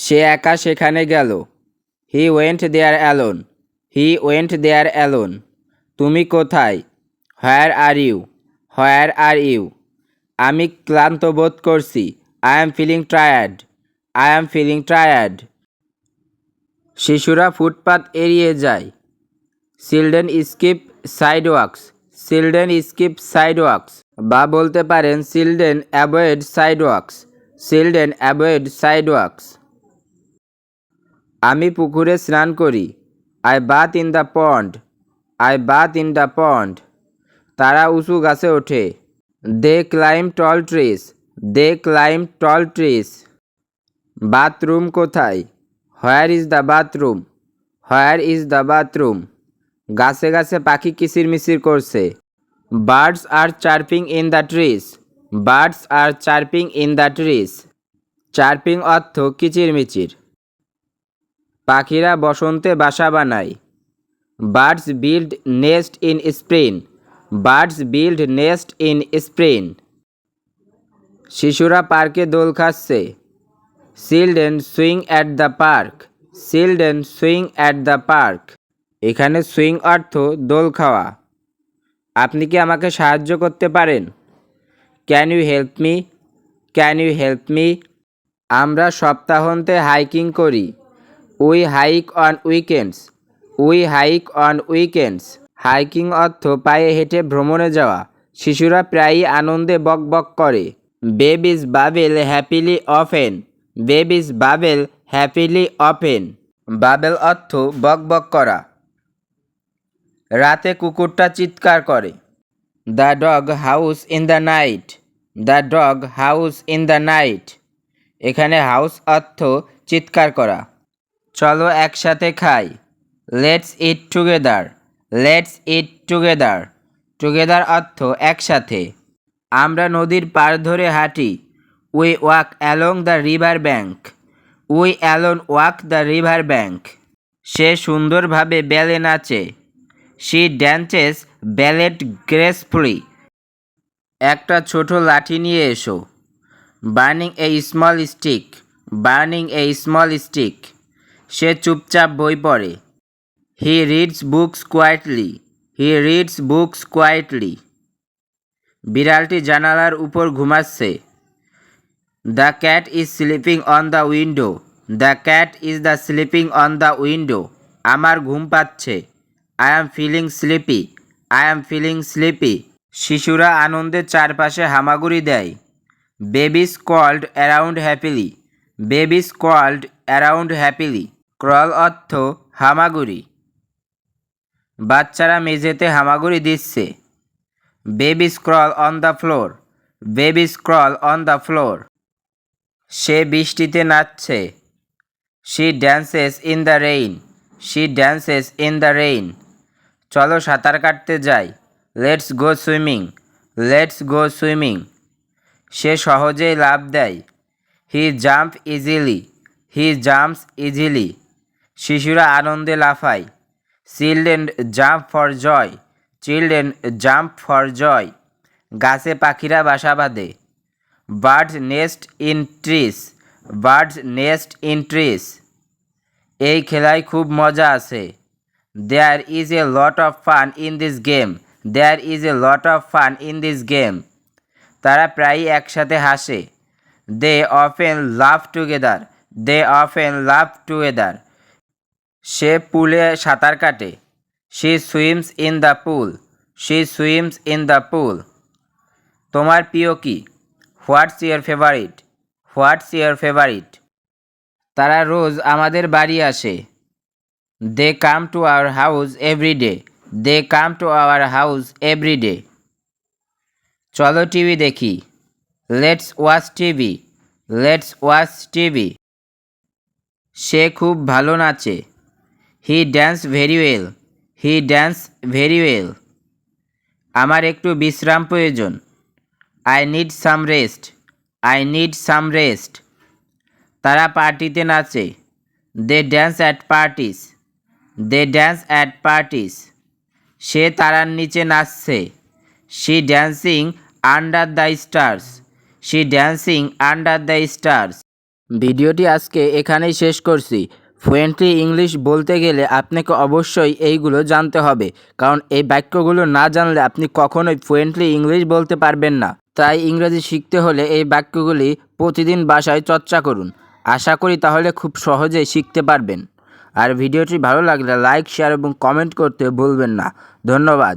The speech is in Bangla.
সে একা সেখানে গেল। He went there alone. He went there alone. তুমি কোথায়? Where are you? Where are you? আমি ক্লান্ত বোধ করছি। I am feeling tired. I am feeling tired. শিশুরা ফুটপাত এড়িয়ে যায়। Children skip sidewalks. Children skip sidewalks. বা বলতে পারেন children avoid sidewalks. Children avoid sidewalks. আমি পুকুরে স্নান করি। I bath in the pond. I bath in the pond. তারা উঁচু গাছে ওঠে। দে ক্লাইম টল ট্রিজ। দে ক্লাইম টল ট্রিজ। বাথরুম কোথায়? Where is the bathroom? Where is the bathroom? গাছে গাছে পাখি কিচিরমিচির করছে। Birds R chirping in the trees. Birds R chirping in the trees. Chirping অর্থ কিচিরমিচির। পাখিরা বসন্তে বাসা বানায়। Birds build nest in spring. Birds build nest in spring. শিশুরা পার্কে দোল খাচ্ছে। Children swing at the park. Children swing at the park. এখানে সুইং অর্থ দোল খাওয়া। আপনি কি আমাকে সাহায্য করতে পারেন? Can you help me? Can you help me? আমরা সপ্তাহান্তে হাইকিং করি। We hike on weekends. We hike on weekends. Hiking অর্থ পায়ে হেঁটে ভ্রমণে যাওয়া। শিশুরা প্রায়ই আনন্দে বকবক করে। Babies babble happily often. Babies babble happily often. Babble অর্থ বকবক করা। রাতে কুকুরটা চিৎকার করে। The dog howls in the night. The dog howls in the night. এখানে হাউস অর্থ চিৎকার করা। চলো একসাথে খাই। Let's eat together. Let's eat together. Together অর্থ একসাথে। আমরা নদীর পাড় ধরে হাঁটি। We walk along the river bank. We along walk the river bank. সে সুন্দরভাবে ব্যালে নাচে। She dances ballet gracefully. একটা ছোট লাঠি নিয়ে এসো। Burning a small stick. Burning a small stick. সে চুপচাপ বই পড়ে। He reads books quietly. He reads books quietly. বিড়ালটি জানালার উপর ঘুমাচ্ছে। The cat is sleeping on the window. The cat is the sleeping on the window. আমার ঘুম পাচ্ছে। I am feeling sleepy. I am feeling sleepy. শিশুরা আনন্দে চারপাশে হামাগুড়ি দেয়। Babies crawled around happily. Babies crawled around happily. Crawl অর্থ হামাগুড়ি। বাচ্চারা মেঝেতে হামাগুড়ি দিচ্ছে। Babies crawl on the floor. Babies crawl on the floor. সে বৃষ্টিতে নাচছে। She dances in the rain. She dances in the rain. চলো সাঁতার কাটতে যাই। Let's go swimming. Let's go swimming. সে সহজেই লাফ দেয়। He jump easily. He jumps easily. শিশুরা আনন্দে লাফায়। Children jump for joy. Children jump for joy. গাছে পাখিরা বাসা বাঁধে। Birds nest in trees. Birds nest in trees. এই খেলায় খুব মজা আছে। There is a lot of fun in this game. There is a lot of fun in this game. তারা প্রায়ই একসাথে হাসে। They often love together. They often love together. সে পুলে সাঁতার কাটে। She swims in the pool. She swims in the pool. তোমার প্রিয় কি? What's your favourite? What's your favourite? তারা রোজ আমাদের বাড়ি আসে। They come to our house every day. They come to our house every day. চলো টিভি দেখি। Let's watch TV. Let's watch TV. সে খুব ভালো নাচে। He dance very well. He dance very well. আমার একটু বিশ্রাম প্রয়োজন। I need some rest. I need some rest. তারা পার্টিতে নাচে। They dance at parties. They dance at parties. সে তারার নিচে নাচছে। She dancing under the stars. She dancing under the stars. ভিডিওটি আজকে এখানেই শেষ করছি। ফ্লুয়েন্টলি ইংলিশ বলতে গেলে আপনাকে অবশ্যই এইগুলো জানতে হবে, কারণ এই বাক্যগুলো না জানলে আপনি কখনোই ফ্লুয়েন্টলি ইংলিশ বলতে পারবেন না। তাই ইংরেজি শিখতে হলে এই বাক্যগুলি প্রতিদিন বাসায় চর্চা করুন। আশা করি তাহলে খুব সহজেই শিখতে পারবেন। আর ভিডিওটি ভালো লাগলে লাইক, শেয়ার এবং কমেন্ট করতে ভুলবেন না। ধন্যবাদ।